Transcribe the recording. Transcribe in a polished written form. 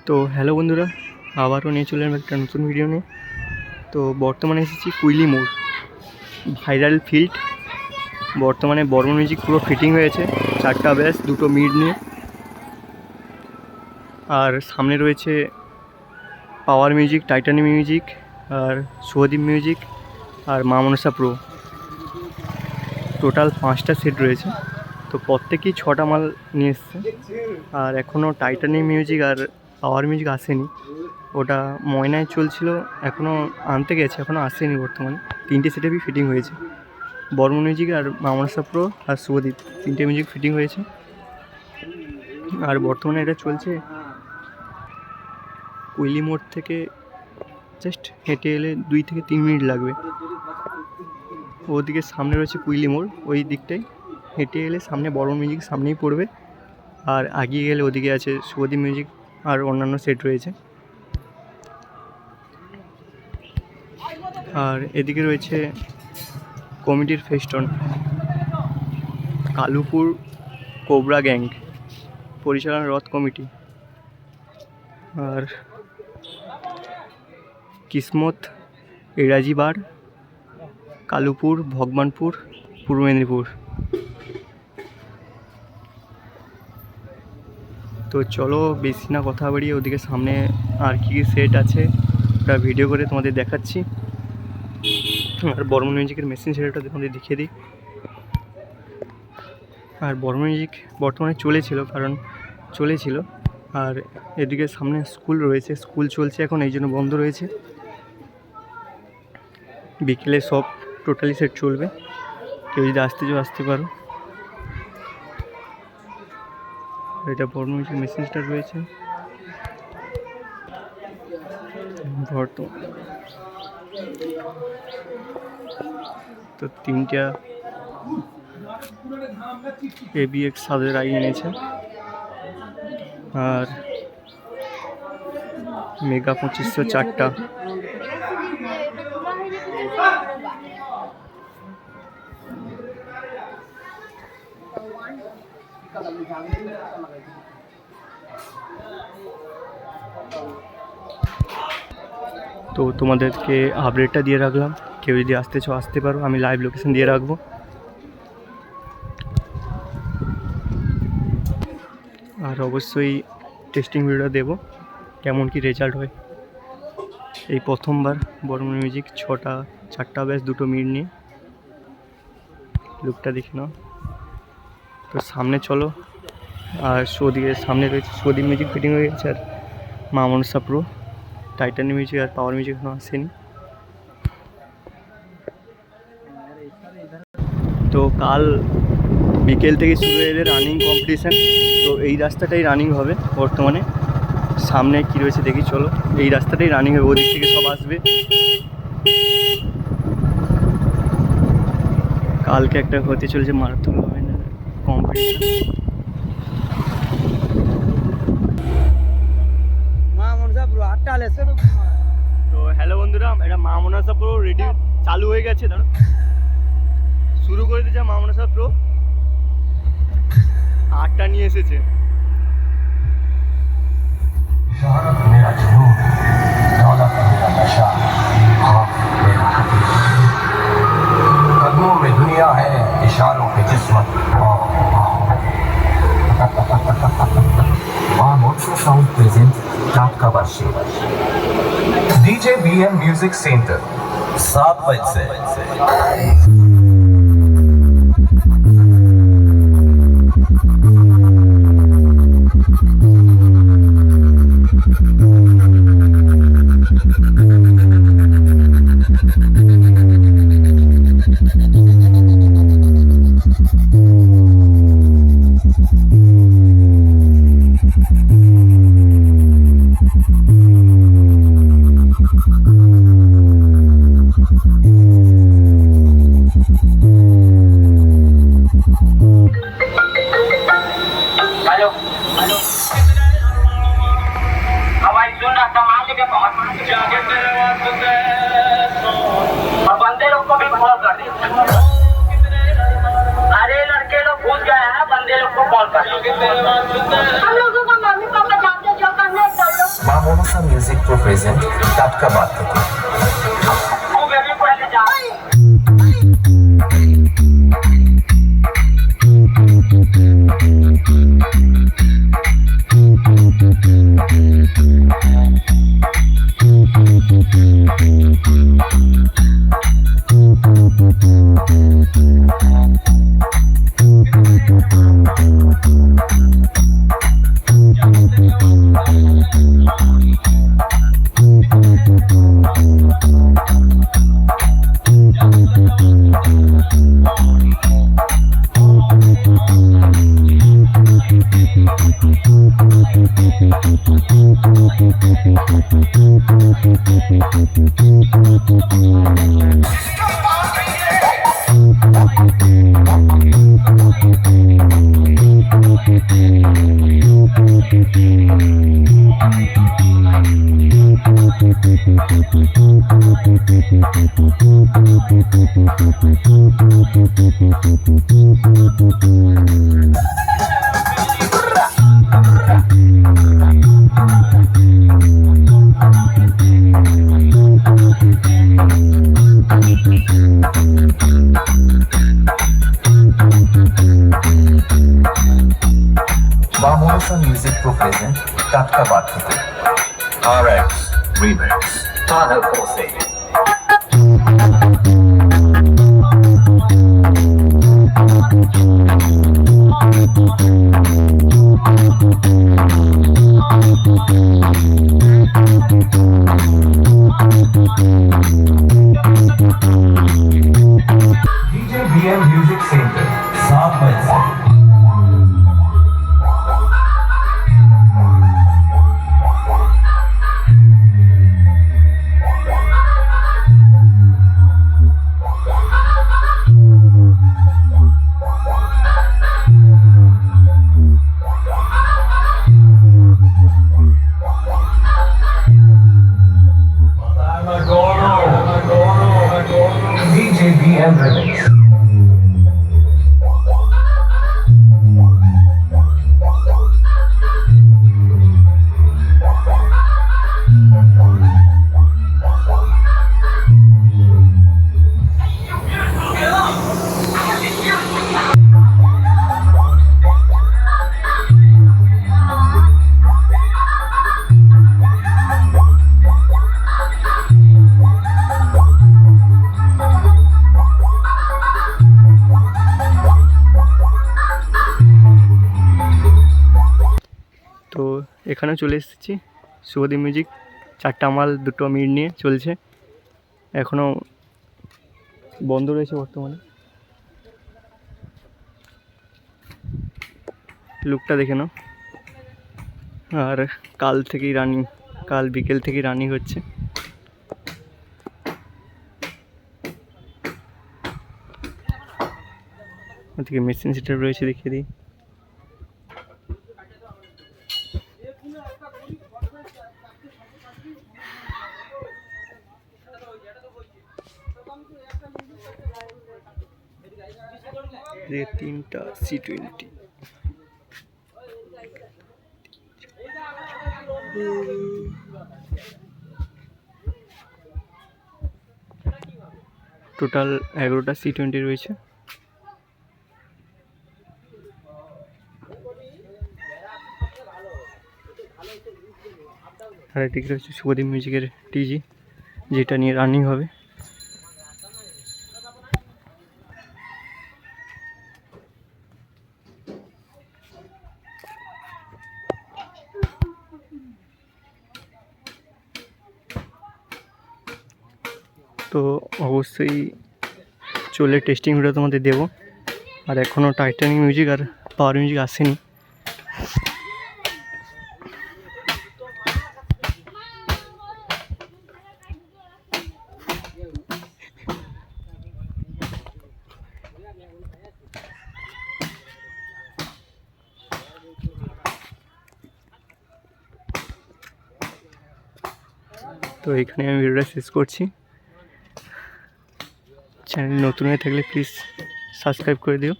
তো হ্যালো বন্ধুরা, আবারও নিয়ে চলে এলাম একটা নতুন ভিডিও নিয়ে। তো বর্তমানে এসেছি কুইলি মোড়, ভাইরাল ফিল্ড। বর্তমানে বর্মন মিউজিক পুরো ফিটিং হয়েছে, 4টা ব্যাস, 2টো মিড নিয়ে। আর সামনে রয়েছে পাওয়ার মিউজিক, টাইটানিয়াম মিউজিক, আর শুভদীপ মিউজিক, আর মা মনসা প্রো। টোটাল 5টা সেট রয়েছে। তো প্রত্যেকেই 6টা মাল নিয়ে এসছে। আর এখনও টাইটানিয়াম মিউজিক আর পাওয়ার মিউজিক আসেনি, ওটা ময়নায় চলছিল, এখনও আনতে গেছে, এখনও আসেনি। বর্তমানে 3টে সেটেরই ফিটিং হয়েছে, বর্মন মিউজিক আর মা মনসা প্রো আর শুভদীপ, 3টে মিউজিক ফিটিং হয়েছে। আর বর্তমানে এটা চলছে কুইলি মোড় থেকে জাস্ট হেঁটে এলে 2 থেকে 3 মিনিট লাগবে। ওদিকে সামনে রয়েছে কুইলি মোড়, ওই দিকটায় হেঁটে এলে সামনে বর্মন মিউজিক সামনেই পড়বে। আর এগিয়ে গেলে ওদিকে আছে শুভদীপ মিউজিক আর অন্যান্য সেট রয়েছে। আর এদিকে রয়েছে কমিটির ফেস্টন, কালুপুর কোবরা গ্যাং পরিচালনা রথ কমিটি। আর কিসমত এরাজি বার, কালুপুর, ভগবানপুর, পূর্ব মেদিনীপুর। তো চলো বেশি না কথা বাড়িয়ে ওদিকে সামনে আর কী সেট আছে ওটা ভিডিও করে তোমাদের দেখাচ্ছি। আর বর্মন মিউজিকের মেশিন সেটটা তোমাদের দেখিয়ে দিই। আর বর্মন মিউজিক বর্তমানে চলেছিল। আর এদিকে সামনে স্কুল রয়েছে, স্কুল চলছে এখন, এই জন্য বন্ধ রয়েছে। বিকেলে সব টোটালি সেট চলবে, কেউ যদি আসতে পারো। এটা বর্মন মিউজিক মেশিন সেট রয়েছে। তো 3টা ABX সাদের আই এনেছে, আর মেগা 2500 4টা। তো তোমাদেরকে আপডেটটা দিয়ে রাখলাম, কেউ যদি আসতে চাও আসতে পারো, আমি লাইভ লোকেশন দিয়ে রাখবো। আর অবশ্যই টেস্টিং ভিডিও দেবো, কেমন কি রেজাল্ট হয়। এই প্রথমবার বর্মন মিউজিক 4টা ব্যাস 2টো মিড নিয়ে, লুকটা দেখে নাও। তো সামনে চলো। আর ওদিকে সামনে রয়েছে শুভদীপ মিউজিক ফিটিং হয়ে গেছে, আর মা মনসা প্রো, টাইটানিয়াম মিউজিক আর পাওয়ার মিউজিক এখনো আসেনি। তো কাল বিকেল থেকে শুরু হয়ে রানিং কম্পিটিশান। তো এই রাস্তাটাই রানিং হবে বর্তমানে। সামনে কি রয়েছে দেখি, চলো। এই রাস্তাটাই রানিং হবে, ওদিক থেকে সব আসবে। কালকে একটা হতে চলেছে মারাথন কম্পিটিশান। তো হ্যালো বন্ধুরা, এটা মা মনসা প্রো রেডি, চালু হয়ে গেছে। দাঁড়ো, শুরু করে দিয়েছে মা মনসা প্রো। 8টা নিয়ে এসেছে। कदमों में दुनिया है, इशारों पे किस्मत। Monster Sound presents Tatka Bashi. DJ BM Music Center 7 बजे से। মনসা মিউজিক প্রো প্রেজেন্ট টাটকা বাদ থেকে। মনসা মিউজিক প্রো প্রেজেন্ট টাটকা বাদ থেকে। RX Remix Tunnel Pose। DJ BM Music Center 7 बजे से। DJ BM Remix। তো এখানেও চলে এসেছি শুভদীপ মিউজিক। 4টা মাল 2টো মিনিট নিয়ে চলছে, এখনও বন্ধ রয়েছে বর্তমানে। লুকটা দেখে নাও। আর কাল থেকেই রানিং, কাল বিকেল থেকেই রানিং হচ্ছে। ওদিকে মেশিন সেটআপ রয়েছে, দেখিয়ে দিই। এদিকে 3টা C20। টোটাল 11টা C20 রয়েছে। আর এদিকে রয়েছে শুভদীপ মিউজিকের টিজি, যেটা নিয়ে রানিং হবে। তো অবশ্যই চলে টেস্টিং ভিডিও তোমাদের দেবো। আর এখনও টাইটানিক মিউজিক আর পাওয়ার মিউজিক আসেনি। তো এখানে আমি ভিডিওটা শেষ করছি। চ্যানেল নতুন হয়ে থাকলে প্লিজ সাবস্ক্রাইব করে দিও।